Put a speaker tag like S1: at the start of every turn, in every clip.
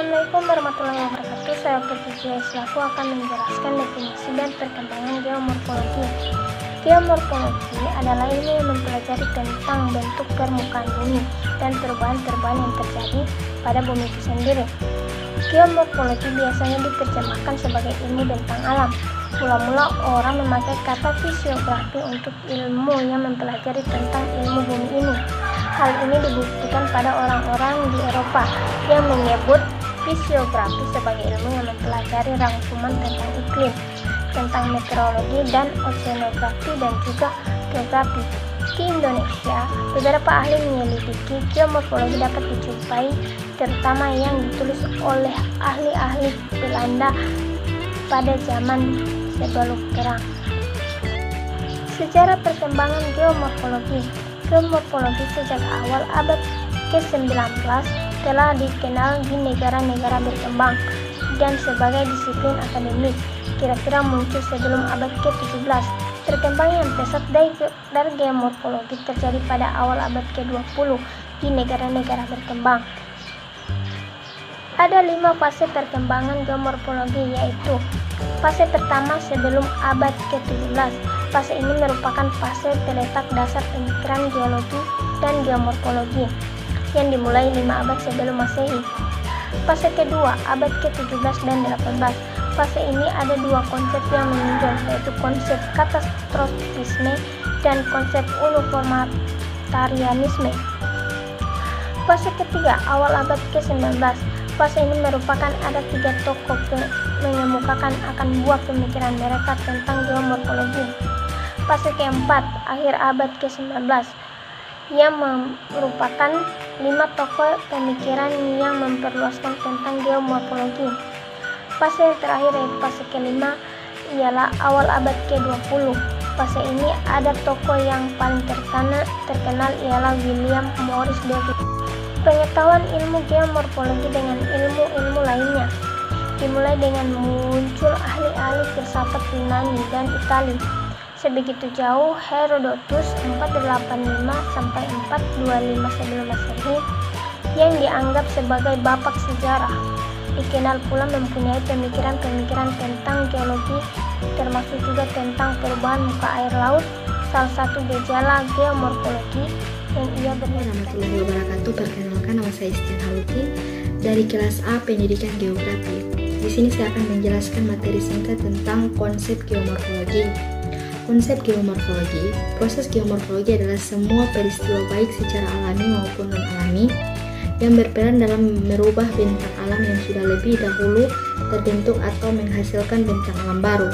S1: Assalamualaikum warahmatullahi wabarakatuh. Saya Dr. Islaku akan menjelaskan definisi dan perkembangan geomorfologi. Geomorfologi adalah ilmu yang mempelajari tentang bentuk permukaan bumi dan perubahan-perubahan yang terjadi pada bumi itu sendiri. Geomorfologi biasanya diterjemahkan sebagai ilmu bentang alam. Mula-mula orang memakai kata fisiografi untuk ilmu yang mempelajari tentang ilmu bumi ini. Hal ini dibuktikan pada orang-orang di Eropa yang menyebut fisiografi sebagai ilmu yang mempelajari rangkuman tentang iklim, tentang meteorologi dan oceanografi dan juga geografi. Di Indonesia, beberapa ahli menyelidiki geomorfologi dapat dijumpai, terutama yang ditulis oleh ahli-ahli Belanda pada zaman sebelum perang. Sejarah perkembangan geomorfologi. Geomorfologi sejak awal abad ke-19 telah dikenal di negara-negara berkembang dan sebagai disiplin akademik. Kira-kira muncul sebelum abad ke-17. Perkembangan yang pesat dari geomorfologi terjadi pada awal abad ke-20 di negara-negara berkembang. Ada 5 fase perkembangan geomorfologi, yaitu fase pertama sebelum abad ke-17. Fase ini merupakan fase peletak dasar pemikiran geologi dan geomorfologi yang dimulai 5 abad sebelum Masehi. Fase kedua, abad ke-17 dan 18. Fase ini ada 2 konsep yang menonjol, yaitu konsep katastrofisme dan konsep uniformitarianisme. Fase ketiga, awal abad ke-19. Fase ini merupakan ada 3 tokoh mengemukakan akan buah pemikiran mereka tentang geomorfologi. Fase keempat, akhir abad ke-19, yang merupakan 5 tokoh pemikiran yang memperluaskan tentang geomorfologi. Fase yang terakhir yaitu fase kelima ialah awal abad ke-20. Fase ini ada tokoh yang paling terkenal ialah William Morris Davies. Pengetahuan ilmu geomorfologi dengan ilmu-ilmu lainnya dimulai dengan muncul ahli-ahli filsafat Yunani dan Italia. Sebegitu jauh Herodotus 485 sampai 425 sebelum Masehi yang dianggap sebagai bapak sejarah. Dikenal pula mempunyai pemikiran-pemikiran tentang geologi, termasuk juga tentang perubahan muka air laut, salah satu gejala geomorfologi yang ia
S2: Warahmatullahi wabarakatuh. Perkenalkan, nama saya Istian Haluki dari kelas A Pendidikan Geografi. Di sini saya akan menjelaskan materi singkat tentang konsep geomorfologi. Konsep geomorfologi, proses geomorfologi adalah semua peristiwa baik secara alami maupun non-alami yang berperan dalam merubah bentang alam yang sudah lebih dahulu terbentuk atau menghasilkan bentang alam baru.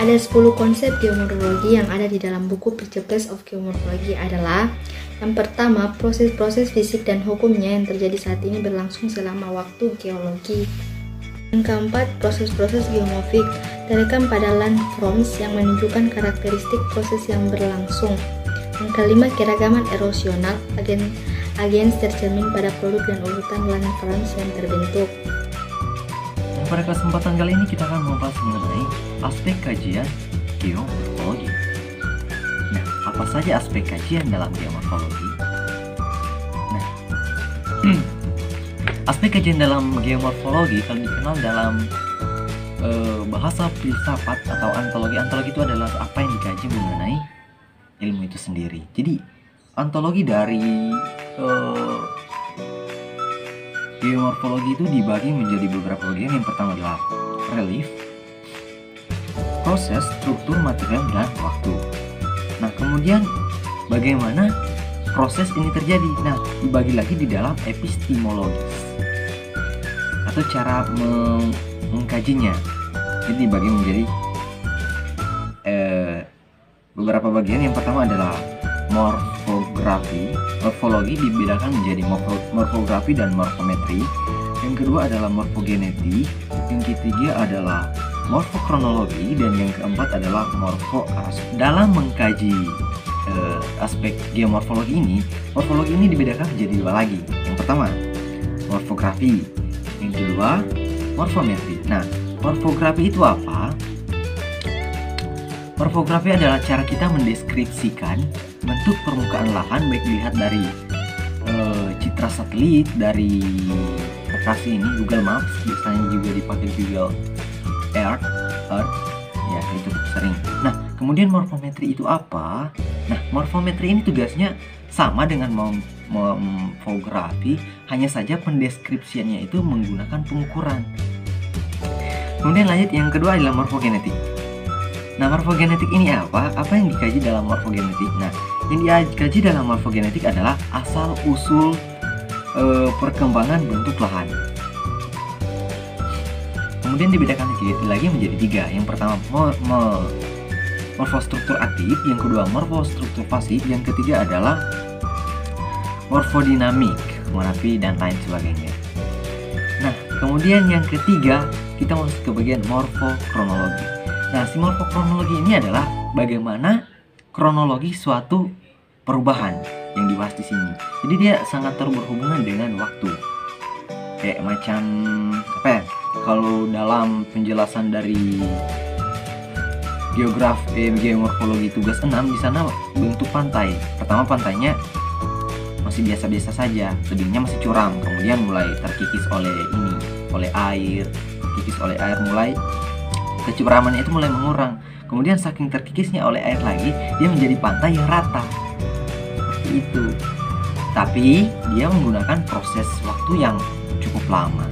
S2: Ada 10 konsep geomorfologi yang ada di dalam buku Principles of Geomorphology adalah: yang pertama, proses-proses fisik dan hukumnya yang terjadi saat ini berlangsung selama waktu geologi. Yang keempat, proses-proses geomorfik terekam pada landforms yang menunjukkan karakteristik proses yang berlangsung. Yang kelima, keragaman erosional agens tercermin pada produk dan urutan landforms yang terbentuk.
S3: Pada kesempatan kali ini kita akan membahas mengenai aspek kajian geomorfologi. Nah, apa saja aspek kajian dalam geomorfologi? Nah, aspek kajian dalam geomorfologi kalau dikenal dalam bahasa filsafat atau antologi. Antologi itu adalah apa yang dikaji mengenai ilmu itu sendiri. Jadi antologi dari geomorfologi itu dibagi menjadi beberapa bagian. Yang pertama adalah relief, proses, struktur, material, dan waktu. Nah, kemudian bagaimana proses ini terjadi? Nah, dibagi lagi di dalam epistemologis atau cara mengkajinya. Jadi dibagi menjadi beberapa bagian. Yang pertama adalah morfografi. Morfologi dibedakan menjadi morfografi dan morfometri. Yang kedua adalah morfogenetik. Yang ketiga adalah morfokronologi, dan yang keempat adalah morfoaspek. Dalam mengkaji aspek geomorfologi ini, morfologi ini dibedakan menjadi 2 lagi. Yang pertama, morfografi. Yang kedua, morfometri. Nah, morfografi itu apa? Morfografi adalah cara kita mendeskripsikan bentuk permukaan lahan, baik dilihat dari citra satelit, dari aplikasi ini, Google Maps, biasanya juga dipakai Google Earth, ya itu sering. Nah, kemudian morfometri itu apa? Nah, morfometri ini tugasnya sama dengan morfografi, hanya saja pendeskripsiannya itu menggunakan pengukuran. Kemudian lanjut, yang kedua adalah morfogenetik. Nah, morfogenetik ini apa? Apa yang dikaji dalam morfogenetik? Nah, yang dikaji dalam morfogenetik adalah asal-usul perkembangan bentuk lahan. Kemudian dibedakan lagi menjadi 3. Yang pertama morfostruktur aktif, yang kedua morfostruktur pasif, yang ketiga adalah morfodinamik, mografi, dan lain sebagainya. Nah, kemudian yang ketiga kita masuk ke bagian morfokronologi. Nah, si morfokronologi ini adalah bagaimana kronologi suatu perubahan yang dibahas di sini. Jadi dia sangat berhubungan dengan waktu. Kayak macam apa ya? Kalau dalam penjelasan dari geomorfologi tugas 6, di sana bentuk pantai. Pertama, pantainya masih biasa-biasa saja, tebingnya masih curam, kemudian mulai terkikis oleh air, mulai kecuramannya itu mulai mengurang. Kemudian saking terkikisnya oleh air lagi, dia menjadi pantai yang rata. Seperti itu. Tapi dia menggunakan proses waktu yang cukup lama.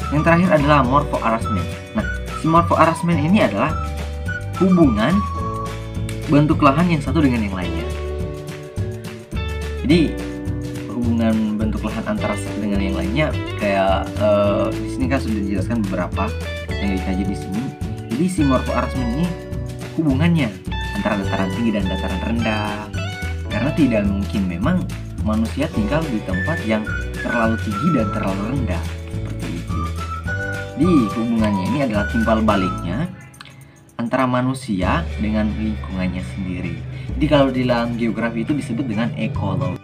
S3: Yang terakhir adalah morfoarrangement. Nah, si morfoarrangement ini adalah hubungan bentuk lahan yang satu dengan yang lainnya. Jadi hubungan bentuk lahan antara satu dengan yang lainnya kayak di sini kan sudah dijelaskan beberapa yang dikaji di sini. Jadi si morfoarrangement ini hubungannya antara dataran tinggi dan dataran rendah. Karena tidak mungkin memang manusia tinggal di tempat yang terlalu tinggi dan terlalu rendah. Seperti itu. Jadi hubungannya ini adalah timbal baliknya antara manusia dengan lingkungannya sendiri. Jadi kalau di dalam geografi itu disebut dengan ekologi.